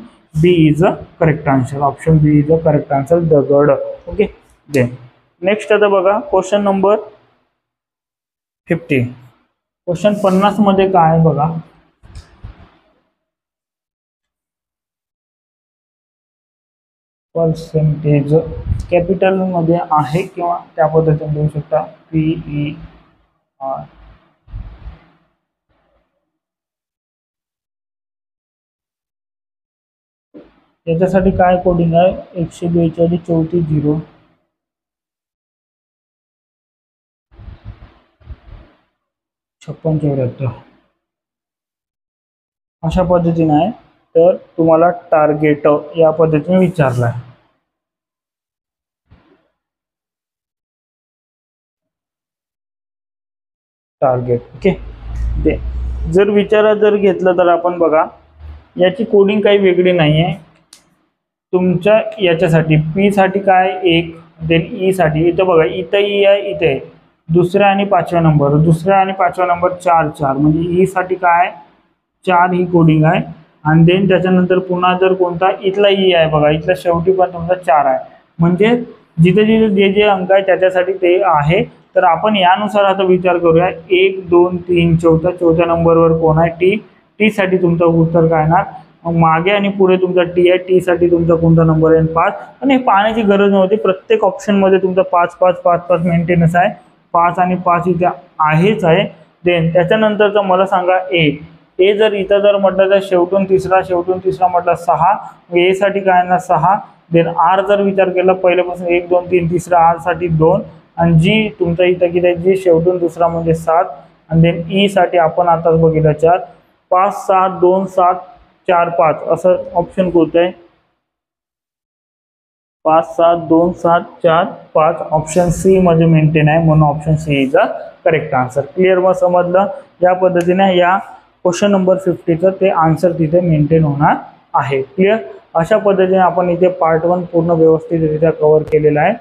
B is a correct answer. Option B is a correct answer दगड. ओके देन नेक्स्ट आता बघा क्वेश्चन नंबर 50. क्वेश्चन 50 मध्ये काय आहे बघा पर्सेंटेज कॅपिटल मध्ये आहे किंवा त्या पद्धतीने देऊ शकता PER. याच्यासाठी काय कोडिंग आहे 142 34 0 56 74 अशा पद्धतीने आहे. तर तुम्हाला टार्गेट या पद्धतीने विचारलं आहे. टार्गेट. ओके, ते जर विचारात जर घेतलं तर आपण बघा याची कोडिंग काही वेगळी नाही आहे. तुमच्या याच्यासाठी पी साठी काय 1, देन ई साठी इथं बघा इथं ई आहे, इथे दुसऱ्या आणि पाचव्या नंबर, दुसऱ्या आणि पाचव्या नंबर 4 4 म्हणजे ई साठी काय 4 ही कोडिंग आहे. आणि देन त्याच्यानंतर पुन्हा जर कोणता इथला ई आहे बघा, इथला शेवटी पण तुमचा 4 आहे. म्हणजे जिथे जिथे जे जे अंक आहे त्याच्यासाठी ते आहे. तर आपण यानुसार आता विचार करूया 1 2 3 चौथ्या नंबरवर कोण आहे टी, टी साठी तुमचं उत्तर काय येणार. मग मागे आणि पुढे तुमचा टी आहे, टी साठी तुमचा कोणता नंबर आहे 5. आणि पाहण्याची गरज नव्हती, प्रत्येक ऑप्शनमध्ये तुमचा 5 5 5 5 मेंटेनन्स आहे. 5 आणि 5 इथे आहेच आहे. देन त्याच्यानंतरचं मला सांगा ए जर इथं जर म्हटलं तर शेवटून तिसरा म्हटलं 6, ए साठी काय येणार 6. देन आर जर विचार केला पहिल्यापासून 1 2 3 तिसरा आर साठी 2 आणि जी तुमचा इथं किती आहे जी शेवटून दुसरा म्हणजे 7. आणि देन ई साठी आपण आताच बघितलं 4. 5 6 2 7 4 5 असं ऑप्शन कोणतं आहे 5 7 2 7 4 5 ऑप्शन सी मध्ये मेंटेन आहे, म्हणून option C is the correct answer. Clear मग समजलं. या पद्धतीने या क्वेश्चन नंबर 50चं ते आन्सर तिथे मेंटेन होणार आहे. क्लिअर. अशा पद्धतीने आपण इथे पार्ट 1 पूर्ण व्यवस्थितरित्या कव्हर केलेला आहे.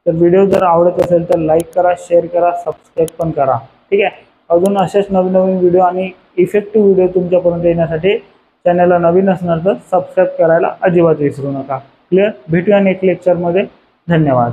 तर व्हिडिओ जर आवडत असेल तर लाईक करा, शेअर करा, सबस्क्राईब पण करा. ठीक आहे. अजून असेच नवीन व्हिडिओ आणि इफेक्टिव्ह व्हिडिओ तुमच्यापर्यंत येण्यासाठी चॅनलला नवीन असणार तर सबस्क्राईब करायला अजिबात विसरू नका. क्लिअर. भेटूया नेक्स्ट लेक्चरमध्ये. धन्यवाद.